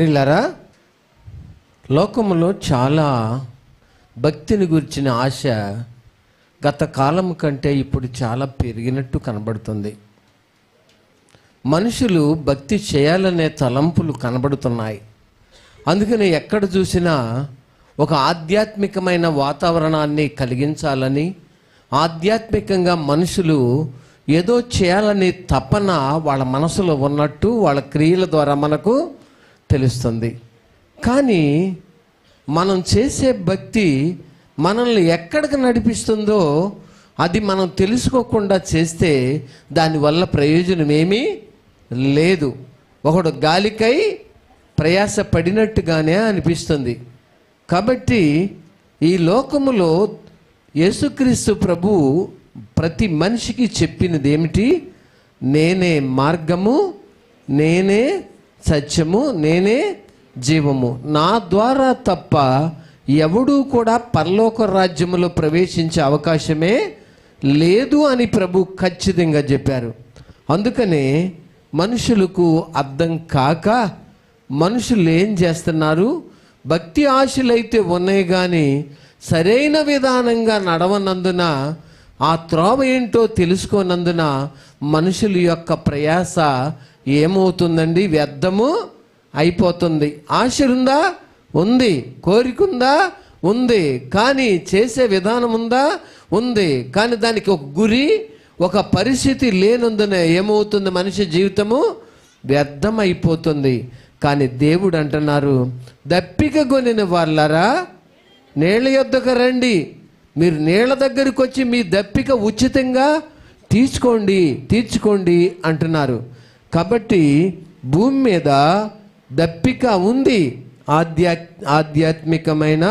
ప్రియులారా, లోకములో చాలా భక్తిని గురించిన ఆశ గత కాలం కంటే ఇప్పుడు చాలా పెరిగినట్టు కనబడుతుంది. మనుషులు భక్తి చేయాలనే తలంపులు కనబడుతున్నాయి. అందుకని ఎక్కడ చూసినా ఒక ఆధ్యాత్మికమైన వాతావరణాన్ని కలిగించాలని, ఆధ్యాత్మికంగా మనుషులు ఏదో చేయాలని తపన వాళ్ళ మనసులో ఉన్నట్టు వాళ్ళ క్రియల ద్వారా మనకు తెలుస్తుంది. కానీ మనం చేసే భక్తి మనల్ని ఎక్కడికి నడిపిస్తుందో అది మనం తెలుసుకోకుండా చేస్తే దానివల్ల ప్రయోజనం ఏమీ లేదు. ఒకడు గాలికై ప్రయాస పడినట్టుగానే అనిపిస్తుంది. కాబట్టి ఈ లోకములో యేసుక్రీస్తు ప్రభు ప్రతి మనిషికి చెప్పినది ఏమిటి? నేనే మార్గము, నేనే సత్యము, నేనే జీవము. నా ద్వారా తప్ప ఎవడూ కూడా పరలోక రాజ్యములో ప్రవేశించే అవకాశమే లేదు అని ప్రభు ఖచ్చితంగా చెప్పారు. అందుకనే మనుషులకు అర్థం కాక మనుషులు ఏం చేస్తున్నారు? భక్తి ఆశలైతే ఉన్నాయి కానీ సరైన విధానంగా నడవనందున, ఆ త్రోవ ఏంటో తెలుసుకోనందున మనుషుల యొక్క ప్రయాస ఏమవుతుందండి? వ్యర్థము అయిపోతుంది. ఆశ ఉందా? ఉంది. కోరిక ఉందా? ఉంది. కానీ చేసే విధానం ఉందా? ఉంది. కానీ దానికి ఒక గురి, ఒక పరిస్థితి లేనందున ఏమవుతుంది? మనిషి జీవితము వ్యర్థం అయిపోతుంది. కానీ దేవుడు అంటున్నారు, దప్పిక కొనిన వాళ్ళరా నీళ్ళ యొద్దకు రండి. మీరు నీళ్ళ దగ్గరికి వచ్చి మీ దప్పిక ఉచితంగా తీర్చుకోండి అంటున్నారు. కాబట్టి భూమి మీద దప్పిక ఉంది. ఆధ్యాత్మికమైన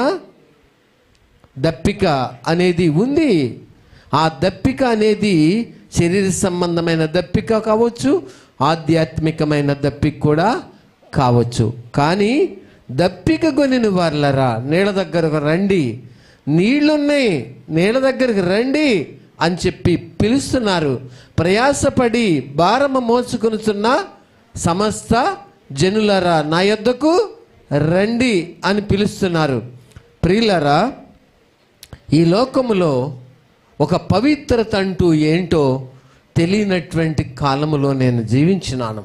దప్పిక అనేది ఉంది. ఆ దప్పిక అనేది శరీర సంబంధమైన దప్పిక కావచ్చు, ఆధ్యాత్మికమైన దప్పిక కూడా కావచ్చు. కానీ దప్పిక కొనిన వాళ్ళరా నీళ్ళ దగ్గరకు రండి, నీళ్లున్నాయి, నీళ్ళ దగ్గరికి రండి అని చెప్పి పిలుస్తున్నారు. ప్రయాసపడి భారము మోసుకొనుచున్న సమస్త జనులరా నా యొద్దకు రండి అని పిలుస్తున్నారు. ప్రియులరా, ఈ లోకములో ఒక పవిత్రత అంటూ ఏంటో తెలియనటువంటి కాలములో నేను జీవించినాను.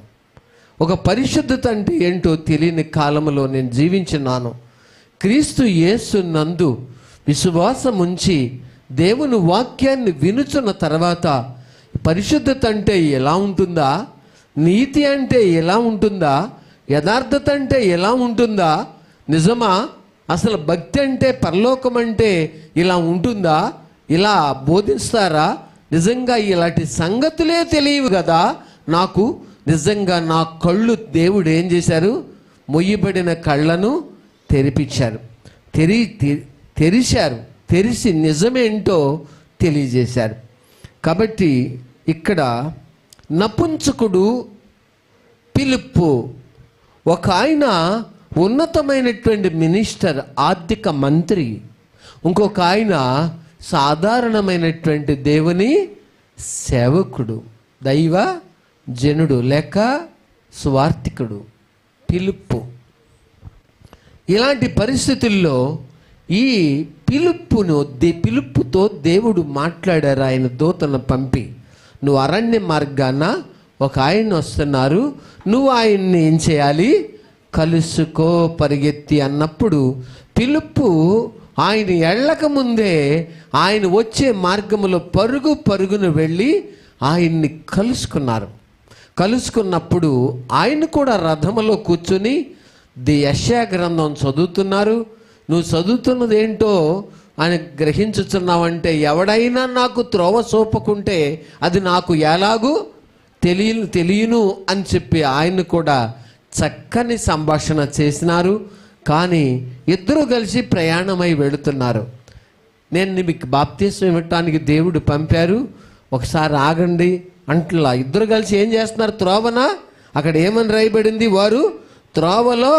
ఒక పరిశుద్ధత అంటే ఏంటో తెలియని కాలములో నేను జీవించినాను. క్రీస్తు యేసు నందు విశ్వాసం ఉంచి దేవుని వాక్యాన్ని వినుచున్న తర్వాత పరిశుద్ధత అంటే ఎలా ఉంటుందా? నీతి అంటే ఎలా ఉంటుందా? యథార్థత అంటే ఎలా ఉంటుందా? నిజమా? అసలు భక్తి అంటే, పరలోకం అంటే ఇలా ఉంటుందా? ఇలా బోధిస్తారా? నిజంగా ఇలాంటి సంగతులే తెలియవు కదా నాకు. నిజంగా నా కళ్ళు దేవుడు ఏం చేశారు? మొయ్యబడిన కళ్ళను తెరిపించారు, తెరిచి నిజమేంటో తెలియజేశారు. కాబట్టి ఇక్కడ నపుంసకుడు ఫిలిప్పు, ఒక ఆయన ఉన్నతమైనటువంటి మినిస్టర్, ఆర్థిక మంత్రి, ఇంకొక ఆయన సాధారణమైనటువంటి దేవుని సేవకుడు, దైవ జనుడు లేక స్వార్థికుడు ఇలాంటి పరిస్థితుల్లో ఈ పిలుపుతో దేవుడు మాట్లాడారు. ఆయన దూతను పంపి, నువ్వు అరణ్య మార్గాన ఒక ఆయన వస్తున్నారు, నువ్వు ఆయన్ని ఏం చేయాలి? కలుసుకో, పరిగెత్తి అన్నప్పుడు పిలుపు ఆయన ఎళ్ళక ముందే ఆయన వచ్చే మార్గములో పరుగును వెళ్ళి ఆయన్ని కలుసుకున్నప్పుడు ఆయన కూడా రథములో కూర్చుని యెషయా గ్రంథం చదువుతున్నారు. నువ్వు చదువుతున్నది ఏంటో అని గ్రహించుతున్నావంటే, ఎవడైనా నాకు త్రోవ చూపకుంటే అది నాకు ఎలాగూ తెలియను అని చెప్పి ఆయన కూడా చక్కని సంభాషణ చేసినారు. కానీ ఇద్దరు కలిసి ప్రయాణమై వెళుతున్నారు. నేను మీకు బాప్తిస్మం ఇవ్వటానికి దేవుడు పంపారు, ఒకసారి ఆగండి అంట్లా. ఇద్దరు కలిసి ఏం చేస్తున్నారు? త్రోవన అక్కడ ఏమని రాయబడింది? వారు త్రోవలో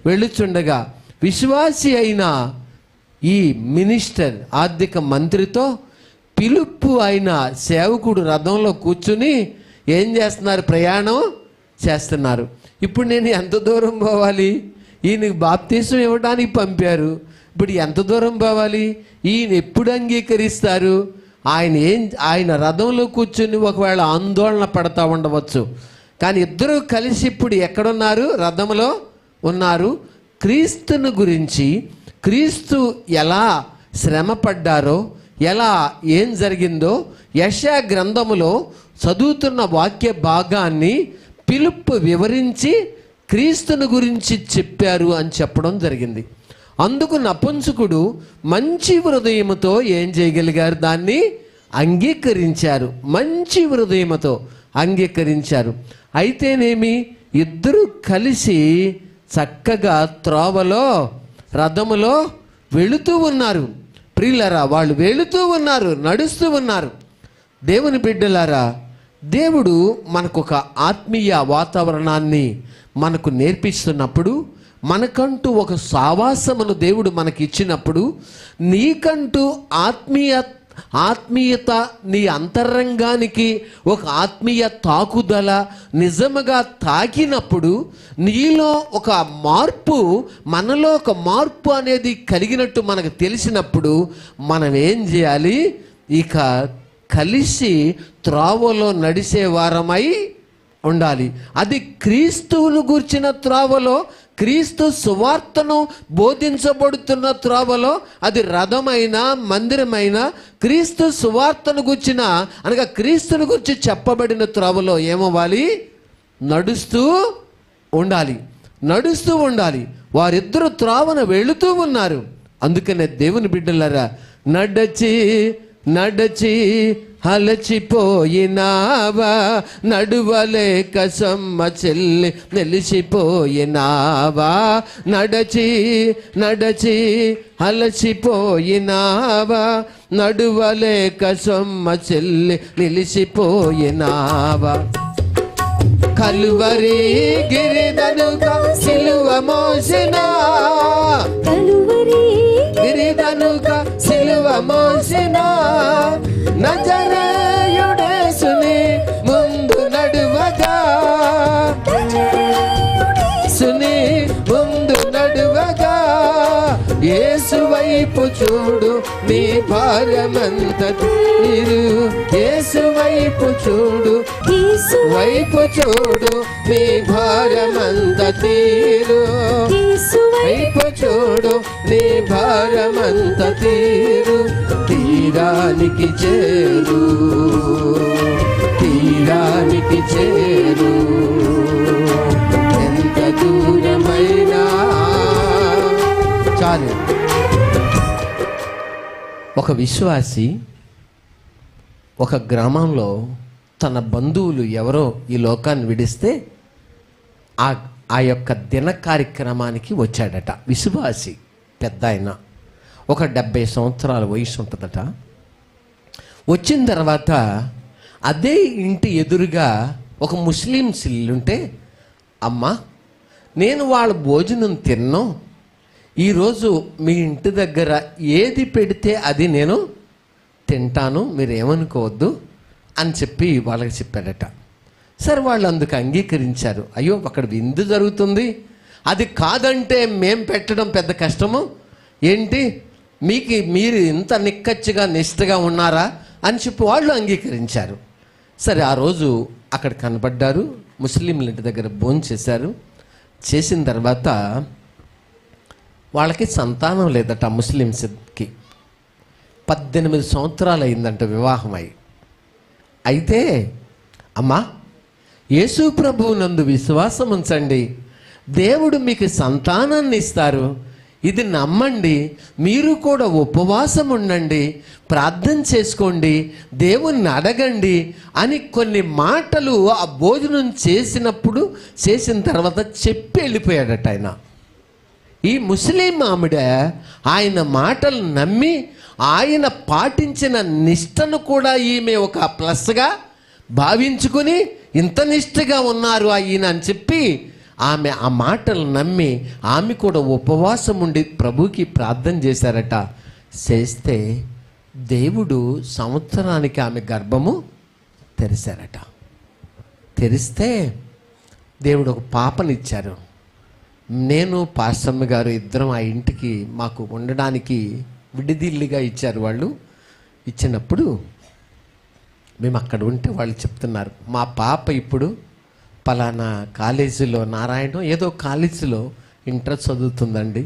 వెళ్ళుచుండగా విశ్వాసి అయిన ఈ మినిస్టర్, ఆర్థిక మంత్రితో పిలుపు అయిన సేవకుడు రథంలో కూర్చుని ఏం చేస్తున్నారు? ప్రయాణం చేస్తున్నారు. ఇప్పుడు నేను ఎంత దూరం పోవాలి? ఈయనకి బాప్తీసం ఇవ్వడానికి పంపారు, ఇప్పుడు ఎంత దూరం పోవాలి? ఈయన ఎప్పుడు అంగీకరిస్తారు? ఆయన రథంలో కూర్చుని ఒకవేళ ఆందోళన పడతా ఉండవచ్చు, కానీ ఇద్దరూ కలిసి ఇప్పుడు ఎక్కడున్నారు? రథంలో ఉన్నారు. క్రీస్తుని గురించి, క్రీస్తు ఎలా శ్రమ పడ్డారో, ఎలా ఏం జరిగిందో యెషయా గ్రంథములో చదువుతున్న వాక్య భాగాన్ని పిలుపు వివరించి క్రీస్తుని గురించి చెప్పారు అని చెప్పడం జరిగింది. అందుకు నపుంసకుడు మంచి హృదయముతో ఏం చేయగలిగారు? దాన్ని అంగీకరించారు. మంచి హృదయముతో అంగీకరించారు. అయితేనేమి, ఇద్దరు కలిసి చక్కగా త్రోవలో, రథములో వెళుతూ ఉన్నారు. ప్రియులారా, వాళ్ళు వెళుతూ ఉన్నారు, నడుస్తూ ఉన్నారు. దేవుని బిడ్డలారా, దేవుడు మనకు ఒక ఆత్మీయ వాతావరణాన్ని మనకు నేర్పిస్తున్నప్పుడు, మనకంటూ ఒక సావాసమును దేవుడు మనకి ఇచ్చినప్పుడు, నీకంటూ ఆత్మీయత నీ అంతరంగానికి ఒక ఆత్మీయ తాకుదల నిజముగా తాకినప్పుడు, నీలో ఒక మార్పు, మనలో ఒక మార్పు అనేది కలిగినట్టు మనకు తెలిసినప్పుడు మనం ఏం చేయాలి? ఇక కలిసి త్రోవలో నడిసే వారమై ఉండాలి. అది క్రీస్తువును గూర్చిన త్రోవలో, క్రీస్తు సువార్తను బోధించబడుతున్న త్రోవలో, అది రథమైన మందిరమైన క్రీస్తు సువార్తను గూర్చిన, అనగా క్రీస్తుని గురించి చెప్పబడిన త్రోవలో ఏమవ్వాలి? నడుస్తూ ఉండాలి, నడుస్తూ ఉండాలి. వారిద్దరు త్రోవన వెళుతూ ఉన్నారు. అందుకనే దేవుని బిడ్డలారా, నడచి నడచి అలచిపోయినావా, నడువలేక సొమ్మ చెల్లి నిలిచిపోయినావా, నడచి నడచి అలచిపోయినావా, నడువలేక సొమ్మ చెల్లి నిలిచిపోయినావా, కలువరి గిరిదనుక సిలువ మోసినా, గిరిదనుక సిలువ మోసినా, నజరేయుడేసుని ముందు నడువగా, సుని ముందు నడువగా, యేసు వైపు చూడు నీ భారమంత తీరు, యేసు వైపు చూడు, వైపు చూడు నీ భారమంత తీరు, వైపు చూడు నీ భారమంత తీరు, తీరానికి చేరు, తీరానికి చేరు, ఎంత దూరమైనా చాలు. ఒక విశ్వాసి ఒక గ్రామంలో తన బంధువులు ఎవరో ఈ లోకాన్ని విడిస్తే ఆ యొక్క దిన కార్యక్రమానికి వచ్చాడట. విశ్వాసి పెద్ద ఆయన, ఒక 70 సంవత్సరాల వయసు ఉంటుందట. వచ్చిన తర్వాత అదే ఇంటి ఎదురుగా ఒక ముస్లిమ్స్ ఇల్లుంటే, అమ్మా నేను వాళ్ళ భోజనం తిన్నాను, ఈరోజు మీ ఇంటి దగ్గర ఏది పెడితే అది నేను తింటాను, మీరు ఏమనుకోవద్దు అని చెప్పి వాళ్ళకి చెప్పాడట. సరే, వాళ్ళు అందుకు అంగీకరించారు. అయ్యో అక్కడ విందు జరుగుతుంది, అది కాదంటే మేం పెట్టడం పెద్ద కష్టము ఏంటి, మీరు ఇంత నిక్కచ్చిగా నిష్ఠగా ఉన్నారా అని చెప్పి వాళ్ళు అంగీకరించారు. సరే, ఆ రోజు అక్కడ కనబడ్డారు, ముస్లింల ఇంటి దగ్గర భోంచేశారు. చేసిన తర్వాత వాళ్ళకి సంతానం లేదట. ముస్లిమ్స్కి 18 సంవత్సరాలు అయిందంట వివాహమై. అయితే అమ్మా, యేసు ప్రభువు నందు విశ్వాసం ఉంచండి, దేవుడు మీకు సంతానాన్ని ఇస్తారు, ఇది నమ్మండి, మీరు కూడా ఉపవాసం ఉండండి, ప్రార్థన చేసుకోండి, దేవుణ్ణి అడగండి అని కొన్ని మాటలు ఆ భోజనం చేసిన తర్వాత చెప్పి వెళ్ళిపోయాడట ఆయన. ఈ ముస్లిం ఆవిడ ఆయన మాటలు నమ్మి ఆయన పాటించిన నిష్టను కూడా ఈమె ఒక ప్లస్గా భావించుకుని, ఇంత నిష్టగా ఉన్నారు ఆయన అని చెప్పి ఆమె ఆ మాటలు నమ్మి ఆమె కూడా ఉపవాసం ఉండి ప్రభుకి ప్రార్థన చేశారట. చేస్తే దేవుడు సంవత్సరానికి ఆమె గర్భము తెరిచారట. తెరిస్తే దేవుడు ఒక పాపనిచ్చారు. నేను పాస్టమ్మ గారు ఇద్దరం ఆ ఇంటికి మాకు ఉండడానికి విడిదిల్లుగా ఇచ్చారు. వాళ్ళు ఇచ్చినప్పుడు మేము అక్కడ ఉంటే వాళ్ళు చెప్తున్నారు, మా పాప ఇప్పుడు పలానా కాలేజీలో, నారాయణ ఏదో కాలేజీలో ఇంటర్ చదువుతుందండి.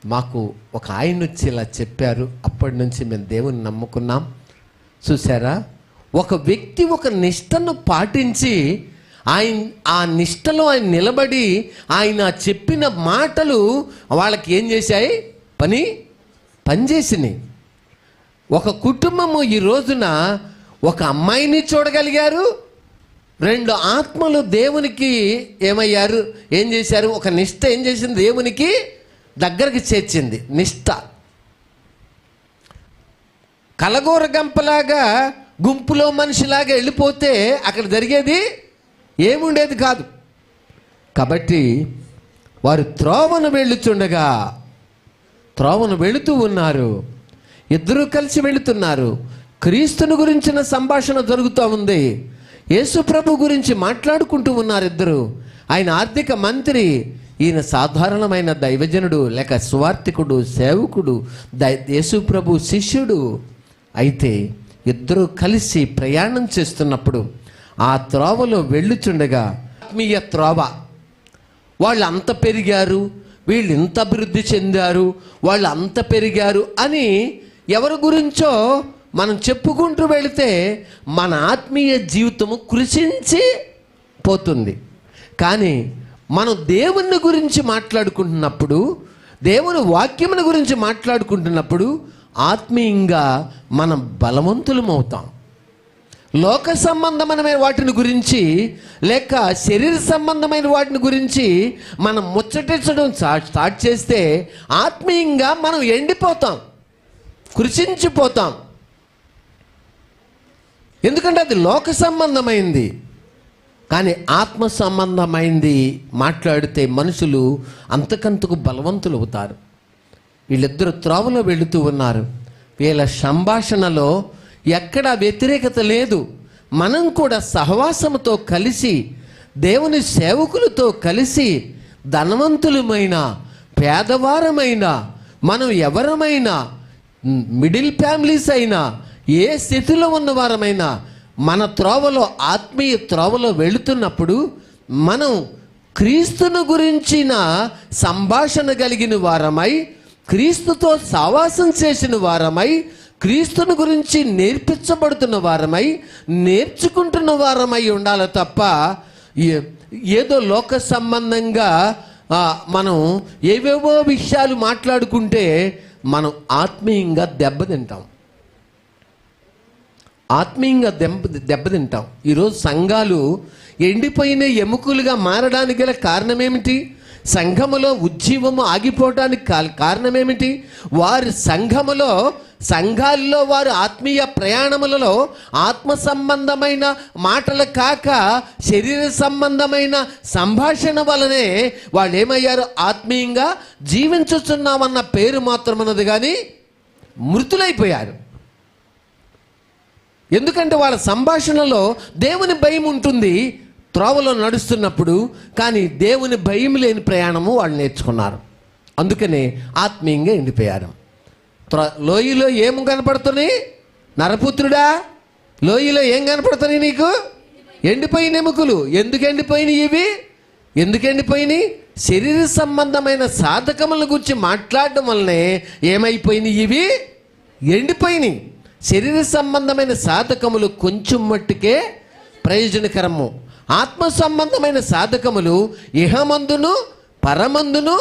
మాకు ఒక ఆయన వచ్చి ఇలా చెప్పారు, అప్పటి నుంచి మేము దేవుని నమ్ముకున్నాం. చూసారా, ఒక వ్యక్తి ఒక నిష్టను పాటించి ఆ నిష్టలో ఆయన నిలబడి ఆయన చెప్పిన మాటలు వాళ్ళకి ఏం చేశాయి? పనిచేసినాయి. ఒక కుటుంబము ఈ రోజున ఒక అమ్మాయిని చూడగలిగారు, 2 ఆత్మలు దేవునికి ఏమయ్యారు, ఏం చేశారు? ఒక నిష్ట ఏం చేసింది? దేవునికి దగ్గరికి చేర్చింది. నిష్ట కలగూర గంపలాగా గుంపులో మనిషిలాగా వెళ్ళిపోతే అక్కడ జరిగేది ఏముండేది కాదు. కాబట్టి వారు త్రోవను వెళుతూ ఉన్నారు. ఇద్దరూ కలిసి వెళుతున్నారు. క్రీస్తుని గురించిన సంభాషణ జరుగుతూ ఉంది. యేసు ప్రభు గురించి మాట్లాడుకుంటూ ఉన్నారు ఇద్దరు. ఆయన ఆర్థిక మంత్రి, ఈయన సాధారణమైన దైవజనుడు లేక సువార్థికుడు, సేవకుడు, యేసు ప్రభు శిష్యుడు. అయితే ఇద్దరూ కలిసి ప్రయాణం చేస్తున్నప్పుడు ఆ త్రోవలో వెళ్ళుచుండగా, ఆత్మీయ త్రోవ, వాళ్ళు అంత పెరిగారు, వీళ్ళు ఇంత అభివృద్ధి చెందారు, వాళ్ళు అంత పెరిగారు అని ఎవరి గురించో మనం చెప్పుకుంటూ వెళితే మన ఆత్మీయ జీవితము కృషించి పోతుంది. కానీ మనం దేవుని గురించి మాట్లాడుకుంటున్నప్పుడు, దేవుని వాక్యముని గురించి మాట్లాడుకుంటున్నప్పుడు ఆత్మీయంగా మనం బలవంతులమవుతాం. లోక సంబంధమైన వాటిని గురించి లేక శరీర సంబంధమైన వాటిని గురించి మనం ముచ్చటించడం స్టార్ట్ చేస్తే ఆత్మీయంగా మనం ఎండిపోతాం, కృషించిపోతాం. ఎందుకంటే అది లోక సంబంధమైంది. కానీ ఆత్మ సంబంధమైంది మాట్లాడితే మనుషులు అంతకంతకు బలవంతులు అవుతారు. వీళ్ళిద్దరూ త్రోవలో వెళుతూ ఉన్నారు. వీళ్ళ సంభాషణలో ఎక్కడ వ్యతిరేకత లేదు. మనం కూడా సహవాసంతో కలిసి, దేవుని సేవకులతో కలిసి, ధనవంతులమైన పేదవారమైన, మనం ఎవరమైనా, మిడిల్ ఫ్యామిలీస్ అయినా, ఏ స్థితిలో ఉన్నవారమైనా మన త్రోవలో, ఆత్మీయ త్రోవలో వెళుతున్నప్పుడు మనం క్రీస్తును గురించిన సంభాషణ కలిగిన వారమై, క్రీస్తుతో సావాసం చేసిన వారమై, క్రీస్తుని గురించి నేర్పించబడుతున్న వారమై, నేర్చుకుంటున్న వారమై ఉండాలి తప్ప ఏదో లోక సంబంధంగా మనం ఏవేవో విషయాలు మాట్లాడుకుంటే మనం ఆత్మీయంగా దెబ్బతింటాం. ఈరోజు సంఘాలు ఎండిపోయిన ఎముకలుగా మారడానికి గల కారణం ఏమిటి? సంఘములో ఉజ్జీవము ఆగిపోవడానికి కారణం ఏమిటి? వారి సంఘాల్లో వారు ఆత్మీయ ప్రయాణములలో ఆత్మ సంబంధమైన మాటలు కాక శరీర సంబంధమైన సంభాషణ వలనే వాళ్ళు ఏమయ్యారు? ఆత్మీయంగా జీవించుచున్నామన్న పేరు మాత్రమన్నది కానీ మృతులైపోయారు. ఎందుకంటే వాళ్ళ సంభాషణలో దేవుని భయం ఉంటుంది త్రోవలో నడుస్తున్నప్పుడు, కానీ దేవుని భయం లేని ప్రయాణము వాళ్ళు నేర్చుకున్నారు. అందుకనే ఆత్మీయంగా ఎండిపోయారు. లోయలో ఏం కనపడుతున్నాయి? నరపుత్రుడా, లోయలో ఏం కనపడుతున్నాయి నీకు? ఎండిపోయిన ఎముకలు. ఎందుకు ఎండిపోయినాయి ఇవి? ఎందుకు ఎండిపోయినాయి? శరీర సంబంధమైన సాధకముల గురించి మాట్లాడడం వల్లనే ఏమైపోయినాయి? ఇవి ఎండిపోయినాయి. శరీర సంబంధమైన సాధకములు కొంచెం మట్టుకే ప్రయోజనకరము. ఆత్మ సంబంధమైన సాధకములు ఇహమందును పరమందును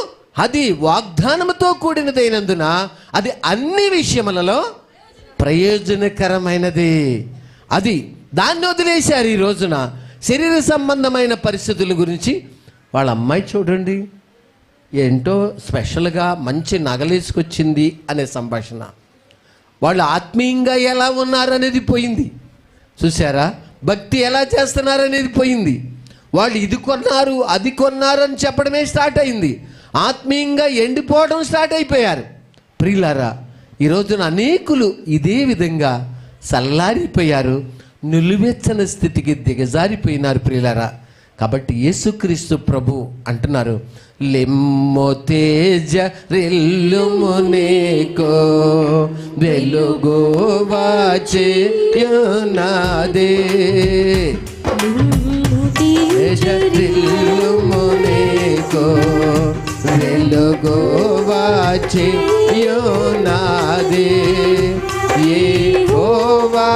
అది వాగ్దానముతో కూడినదైనందున అది అన్ని విషయములలో ప్రయోజనకరమైనది. దాన్ని వదిలేశారు. ఈ రోజున శరీర సంబంధమైన పరిస్థితుల గురించి వాళ్ళ అమ్మాయి చూడండి ఏంటో స్పెషల్గా మంచి నగలేసుకొచ్చింది అనే సంభాషణ. వాళ్ళు ఆత్మీయంగా ఎలా ఉన్నారనేది పోయింది. చూసారా, భక్తి ఎలా చేస్తున్నారనేది పోయింది. వాళ్ళు ఇది కొన్నారు అది కొన్నారు అని చెప్పడమే స్టార్ట్ అయింది. ఆత్మీయంగా ఎండిపోవడం స్టార్ట్ అయిపోయారు. ప్రియులారా, ఈ రోజున అనేకులు ఇదే విధంగా చల్లారిపోయారు, నిలువెచ్చని స్థితికి దిగజారిపోయినారు ప్రియులారా. కాబట్టి యేసుక్రీస్తు ప్రభు అంటున్నారు, లెమ్మో తేజ రెల్లుము నీకో వెలుగు వచ్చెయున్నదే, తేజ రెల్లుము నీకో వెలుగు వచ్చెయున్నదే, యెహోవా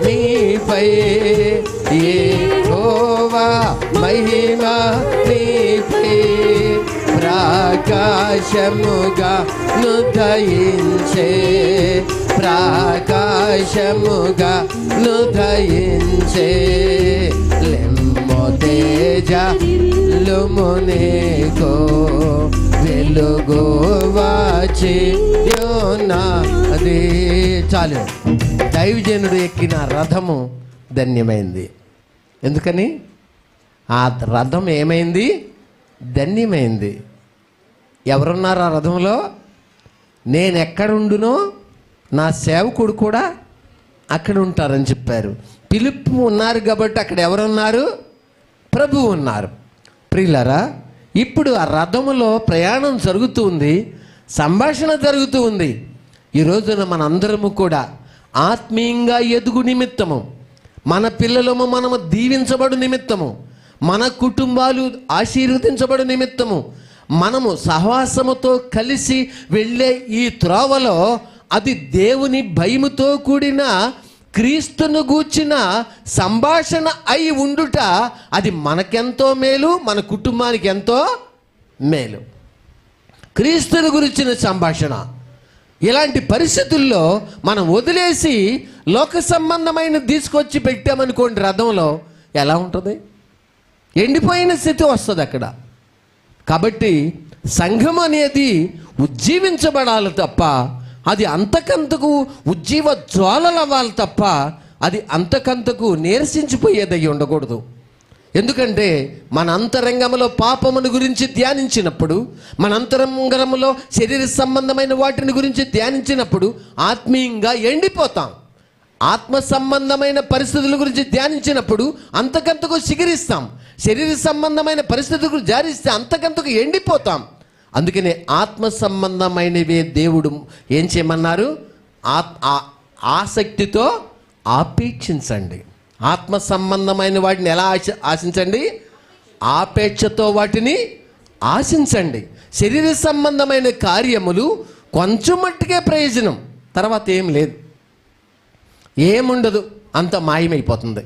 నీపై, యెహోవా మహిమా నీపై ప్రకాశముగా నుదయించే, ప్రకాశముగా నుదయించే, లెమ్మో తేజ రెల్లుము నీకో వెలుగు వచ్చెయున్నదే. చాలు, దైవజనుడు ఎక్కిన రథము ధన్యమైంది. ఎందుకని? ఆ రథం ఏమైంది? ధన్యమైంది. ఎవరున్నారు ఆ రథంలో? నేను ఎక్కడుండునో నా సేవకుడు కూడా అక్కడ ఉంటారని చెప్పారు. పిలుపు ఉన్నారు కాబట్టి అక్కడ ఎవరున్నారు? ప్రభువు ఉన్నారు. ప్రియులారా, ఇప్పుడు ఆ రథములో ప్రయాణం జరుగుతూ ఉంది, సంభాషణ జరుగుతూ ఉంది. ఈ రోజున మనందరము కూడా ఆత్మీయంగా ఎదుగు నిమిత్తము, మన పిల్లలము మనము దీవించబడు నిమిత్తము, మన కుటుంబాలు ఆశీర్వదించబడు నిమిత్తము, మనము సహవాసముతో కలిసి వెళ్ళే ఈ త్రోవలో అది దేవుని భయముతో కూడిన క్రీస్తును గూర్చిన సంభాషణ అయి ఉండుట, అది మనకెంతో మేలు, మన కుటుంబానికి ఎంతో మేలు. క్రీస్తుని గురించిన సంభాషణ. ఇలాంటి పరిస్థితుల్లో మనం వదిలేసి లోక సంబంధమైన తీసుకొచ్చి పెట్టామనుకోండి రథంలో, ఎలా ఉంటుంది? ఎండిపోయిన స్థితి వస్తుంది అక్కడ. కాబట్టి సంఘం అనేది ఉజ్జీవించబడాలి తప్ప, అది అంతకంతకు ఉజ్జీవ జ్వాలలు అవ్వాలి తప్ప, అది అంతకంతకు నీరసించిపోయేదై ఉండకూడదు. ఎందుకంటే మన అంతరంగంలో పాపమును గురించి ధ్యానించినప్పుడు, మన అంతరంగంలో శరీర సంబంధమైన వాటిని గురించి ధ్యానించినప్పుడు ఆత్మీయంగా ఎండిపోతాం. ఆత్మ సంబంధమైన పరిస్థితుల గురించి ధ్యానించినప్పుడు అంతకంతకు చిగురిస్తాం. శరీర సంబంధమైన పరిస్థితుల గురించి ధ్యానిస్తే అంతకంతకు ఎండిపోతాం. అందుకనే ఆత్మ సంబంధమైనవే దేవుడు ఏం చేయమన్నారు? ఆసక్తితో ఆపేక్షించండి. ఆత్మ సంబంధమైన వాటిని ఎలా ఆశించండి? ఆపేక్షతో వాటిని ఆశించండి. శరీర సంబంధమైన కార్యములు కొంచెం మట్టుకే ప్రయోజనం, తర్వాత ఏం లేదు, ఏముండదు, అంత మాయమైపోతుంది.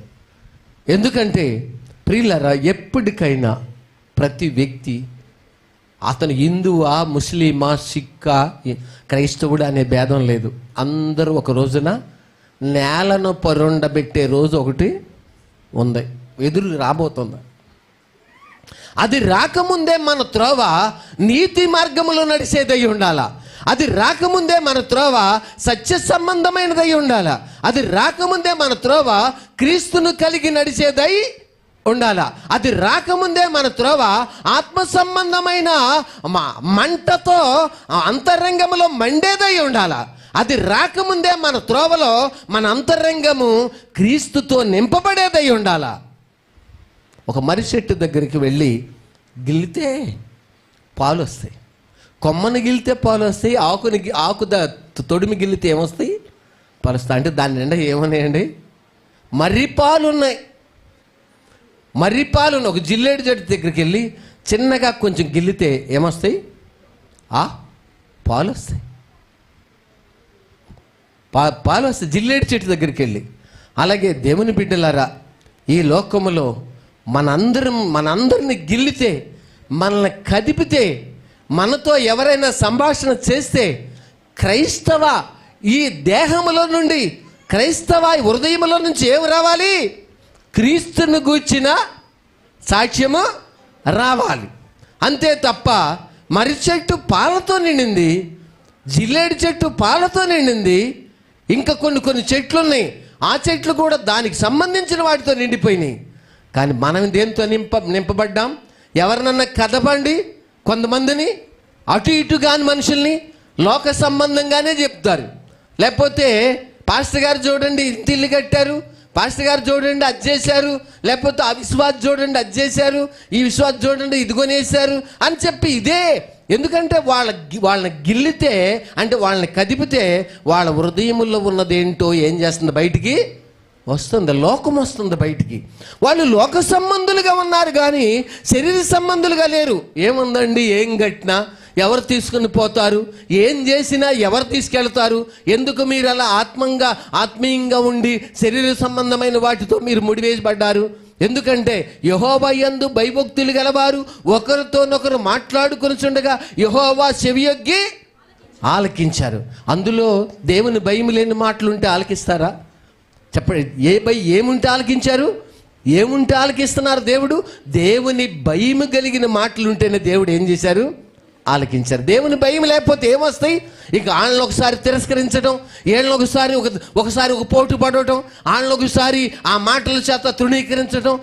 ఎందుకంటే ప్రియులరా, ఎప్పటికైనా ప్రతి వ్యక్తి, అతను హిందువా, ముస్లిమా, సిక్కా, క్రైస్తవుడు అనే భేదం లేదు. అందరూ ఒక రోజున నేలను పరుండబెట్టే రోజు ఒకటి ఉంది, ఎదురు రాబోతుంది. అది రాకముందే మన త్రోవ నీతి మార్గములో నడిచేదై ఉండాలా. అది రాకముందే మన త్రోవ సత్య సంబంధమైనదై ఉండాలా. అది రాకముందే మన త్రోవ క్రీస్తును కలిగి నడిచేదై ఉండాలా. అది రాకముందే మన త్రోవ ఆత్మ సంబంధమైన మంటతో అంతరంగంలో మండేదై ఉండాలా. అది రాకముందే మన త్రోవలో మన అంతరంగము క్రీస్తుతో నింపబడేదై ఉండాలా. ఒక మర్రి చెట్టు దగ్గరికి వెళ్ళి గిల్లితే పాలు వస్తాయి, కొమ్మని గిల్లితే పాలు వస్తాయి, ఆకు తొడిమి గిల్లితే ఏమొస్తాయి? పాలు వస్తాయి. అంటే దాని నిండా ఏమన్నాయండి? మర్రి పాలు ఉన్నాయి. మర్రి పాలు ఒక జిల్లేడు చెట్టు దగ్గరికి వెళ్ళి చిన్నగా కొంచెం గిల్లితే ఏమొస్తాయి? పాలు వస్తాయి. పాలు వస్తాయి జిల్లేడు చెట్టు దగ్గరికి వెళ్ళి. అలాగే దేవుని బిడ్డలారా, ఈ లోకములో మనందరిని గిల్లితే, మనల్ని కదిపితే, మనతో ఎవరైనా సంభాషణ చేస్తే, క్రైస్తవ ఈ దేహములో నుండి, క్రైస్తవ హృదయములో నుంచి ఏమి రావాలి? క్రీస్తును గూర్చిన సాక్ష్యము రావాలి. అంతే తప్ప మర్రి చెట్టు పాలతో నిండింది, జిల్లేడు చెట్టు పాలతో నిండింది, ఇంకా కొన్ని చెట్లు ఉన్నాయి, ఆ చెట్లు కూడా దానికి సంబంధించిన వాటితో నిండిపోయినాయి. కానీ మనం దేంతో నింపబడ్డాం? ఎవరినన్నా కదపండి, కొంతమందిని అటు ఇటు కాని మనుషుల్ని లోక సంబంధంగానే చెప్తారు. లేకపోతే పాస్టర్ గారు చూడండి ఇంత ఇల్లు కట్టారు, పాస్టర్ గారు చూడండి అది చేశారు, లేకపోతే ఆ విశ్వాసం చూడండి అది చేశారు, ఈ విశ్వాసం చూడండి ఇది కొనేశారు అని చెప్పి ఇదే. ఎందుకంటే వాళ్ళని గిల్లితే, అంటే వాళ్ళని కదిపితే వాళ్ళ హృదయముల్లో ఉన్నదేంటో ఏం చేస్తుంది, బయటికి వస్తుంది, లోకం వస్తుంది బయటికి. వాళ్ళు లోక సంబంధులుగా ఉన్నారు కానీ శరీర సంబంధులుగా లేరు. ఏముందండి, ఏం కట్టినా ఎవరు తీసుకుని పోతారు, ఏం చేసినా ఎవరు తీసుకెళ్తారు, ఎందుకు మీరు అలా ఆత్మీయంగా ఉండి శరీర సంబంధమైన వాటితో మీరు ముడివేయబడ్డారు? ఎందుకంటే యెహోవా యందు భయభక్తులు గలవారు ఒకరితోనొకరు మాట్లాడుకొనుచుండగా యెహోవా చెవియొగ్గి ఆలకించారు. అందులో దేవుని భయం లేని మాటలు ఉంటే ఆలకిస్తారా? చెప్పండి. ఏముంటే ఆలకించారు? ఏముంటే ఆలకిస్తున్నారు? దేవుని భయం కలిగిన మాటలు ఉంటేనే దేవుడు ఏం చేశారు, ఆలకించారు. దేవుని భయం లేకపోతే ఏమొస్తాయి? ఇక వాళ్ళని ఒకసారి తిరస్కరించడం, వీళ్ళని ఒకసారి ఒక పోటు పడటం, వాళ్ళని ఒకసారి ఆ మాటల చేత తృణీకరించడం,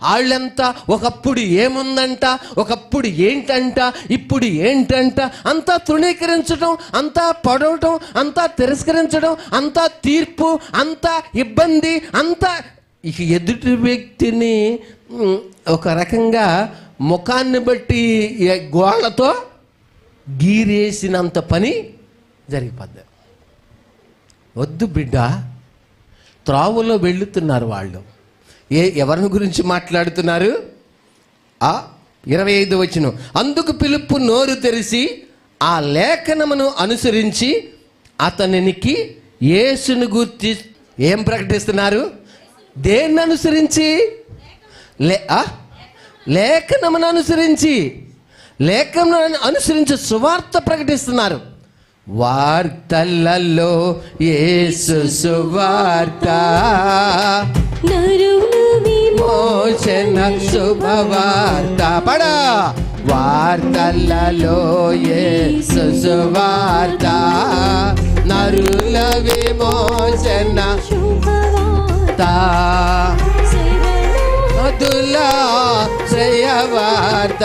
వాళ్ళెంత ఒకప్పుడు ఏముందంట, ఒకప్పుడు ఏంటంట, ఇప్పుడు ఏంటంట, అంతా తృణీకరించడం, అంతా పడవటం, అంతా తిరస్కరించడం, అంతా తీర్పు, అంతా ఇబ్బంది, అంతా ఇక ఎదుటి వ్యక్తిని ఒక రకంగా ముఖాన్ని బట్టి గోళ్లతో గీరేసినంత పని జరిగిపోద్ది. వద్దు బిడ్డ, త్రావులో వెళుతున్నారు వాళ్ళు. ఎవరిని గురించి మాట్లాడుతున్నారు? 25 వచనం. అందుకు పిలుపు నోరు తెరిచి ఆ లేఖనమును అనుసరించి అతనికి యేసును గూర్చి ఏం ప్రకటిస్తున్నారు? దేన్ని అనుసరించి? లేఖనమును అనుసరించి సువార్త ప్రకటిస్తున్నారు. వార్తలలో యేసు సువార్త, విమోచన శుభవార్త. పడా. వార్తలలో యేసు సువార్త, నరుల విమోచన శుభవార్త, మధులా జయవార్త,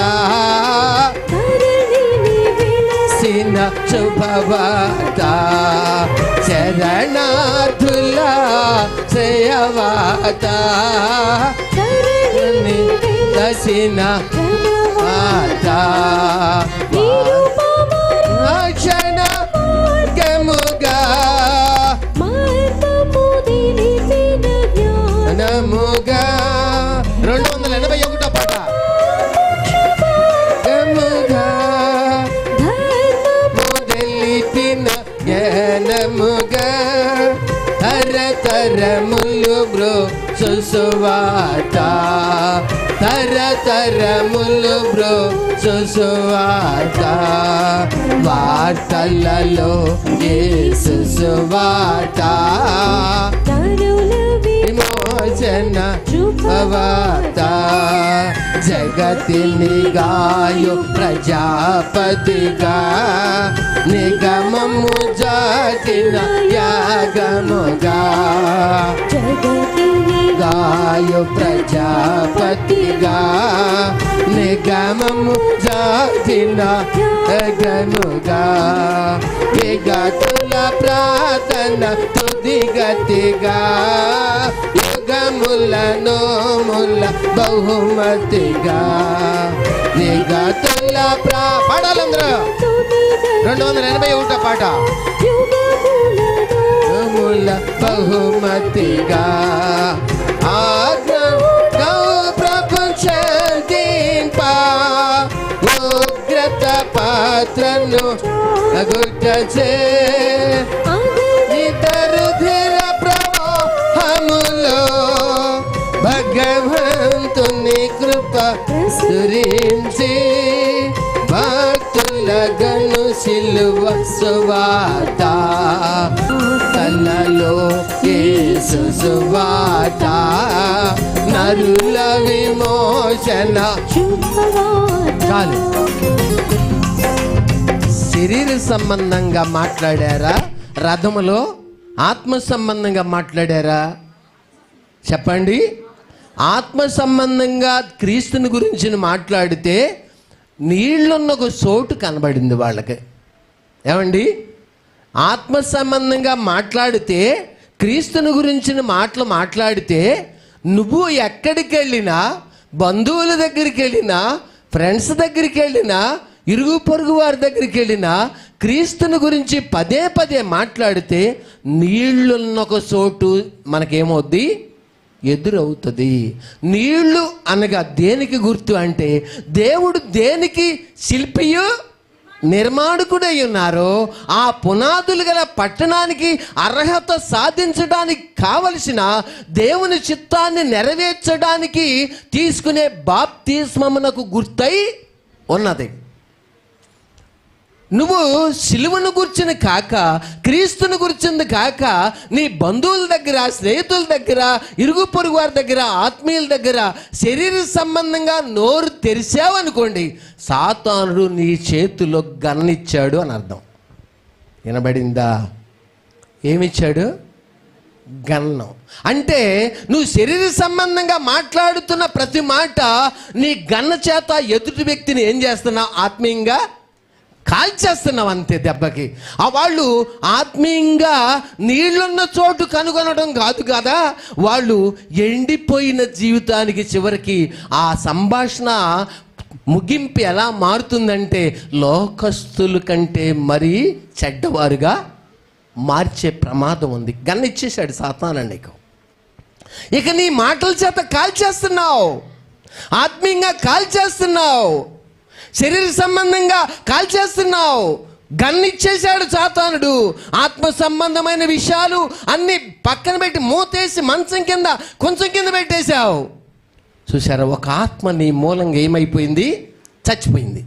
సిన శుభవార్త, శరణార్థుల జయవార్త, దశిన వార్త, క్షణ గముగా నముగా 281 పాట. గముగా మొదలిపిన జ్ఞానముగా తరతరములు బ్రో సువార్త, తరతరములు బ్రో సువార్త. వార్తలలో యేసు సువార్త, విమోచన శుభవార్త. జగతిని గాయు ప్రజాపతిగా, నిగమము జాతిన యాగముగా. జగతిని గాయు ప్రజాపతిగా, నిగమము జాతిన యాగముగా. విగతుల ప్రార్థన తుదిగతిగా, యుగముల నోముల బహుమతిగా. విగతుల పాడాలందరూ 281 పాట. యుగముల బహుమతిగా, ప్రపంచ ఉగ్రత పాత్రను గుర్తచే, ఇతరుధిర ప్రవాహములో భగవంతుని కృప సురించి, భక్తుల గను సిలువ సువార్త, తలలో యేసు సువార్త, నరుల విమోచన. చాలు. శరీర సంబంధంగా మాట్లాడారా రథములో? ఆత్మ సంబంధంగా మాట్లాడారా? చెప్పండి. ఆత్మ సంబంధంగా క్రీస్తుని గురించి మాట్లాడితే నీళ్ళున్న ఒక చోటు కనబడింది వాళ్ళకి. ఏమండి? ఆత్మ సంబంధంగా మాట్లాడితే క్రీస్తుని గురించిన మాటలు మాట్లాడితే నువ్వు ఎక్కడికి వెళ్ళినా, బంధువుల దగ్గరికి వెళ్ళినా, ఫ్రెండ్స్ దగ్గరికి వెళ్ళినా, ఇరుగు పొరుగు వారి దగ్గరికి వెళ్ళినా క్రీస్తుని గురించి పదే పదే మాట్లాడితే నీళ్లున్న ఒక చోటు మనకేమవుద్ది? ఎదురవుతుంది. నీళ్లు అనగా దేనికి గుర్తు అంటే, దేవుడు దేనికి శిల్పియు నిర్మాణకుడై ఉన్నారో ఆ పునాదులు గల పట్టణానికి అర్హత సాధించడానికి కావలసిన దేవుని చిత్తాన్ని నెరవేర్చడానికి తీసుకునే బాప్తిస్మమునకు గుర్తై ఉన్నది. నువ్వు సిలువను గుర్చిన కాక, క్రీస్తుని గుర్చింది కాక, నీ బంధువుల దగ్గర, స్నేహితుల దగ్గర, ఇరుగు పొరుగు వారి దగ్గర, ఆత్మీయుల దగ్గర శరీర సంబంధంగా నోరు తెరిచావనుకోండి, సాతానుడు నీ చేతిలో గన్నిచ్చాడు అని అర్థం. వినబడిందా? ఏమిచ్చాడు? గన్నం. అంటే నువ్వు శరీర సంబంధంగా మాట్లాడుతున్న ప్రతి మాట నీ గన్న చేత ఎదుటి వ్యక్తిని ఏం చేస్తున్నావు? ఆత్మీయంగా కాల్చేస్తున్నావు అంతే దెబ్బకి. ఆ వాళ్ళు ఆత్మీయంగా నీళ్లున్న చోటు కనుగొనడం కాదు కదా, వాళ్ళు ఎండిపోయిన జీవితానికి చివరికి ఆ సంభాషణ ముగింపు ఎలా మారుతుందంటే లోకస్తుల కంటే మరీ చెడ్డవారుగా మార్చే ప్రమాదం ఉంది. గన్నిచ్చేశాడు సాతాను నీకు. ఇక నీ మాటల చేత కాల్చేస్తున్నావు, ఆత్మీయంగా కాల్చేస్తున్నావు, శరీర సంబంధంగా కాల్చేస్తున్నావు. గన్నిచ్చేశాడు సాతానుడు. ఆత్మ సంబంధమైన విషయాలు అన్ని పక్కన పెట్టి మూతేసి మంచం కింద కొంచెం కింద పెట్టేశావు. చూసారా, ఒక ఆత్మ నీ మూలంగా ఏమైపోయింది? చచ్చిపోయింది.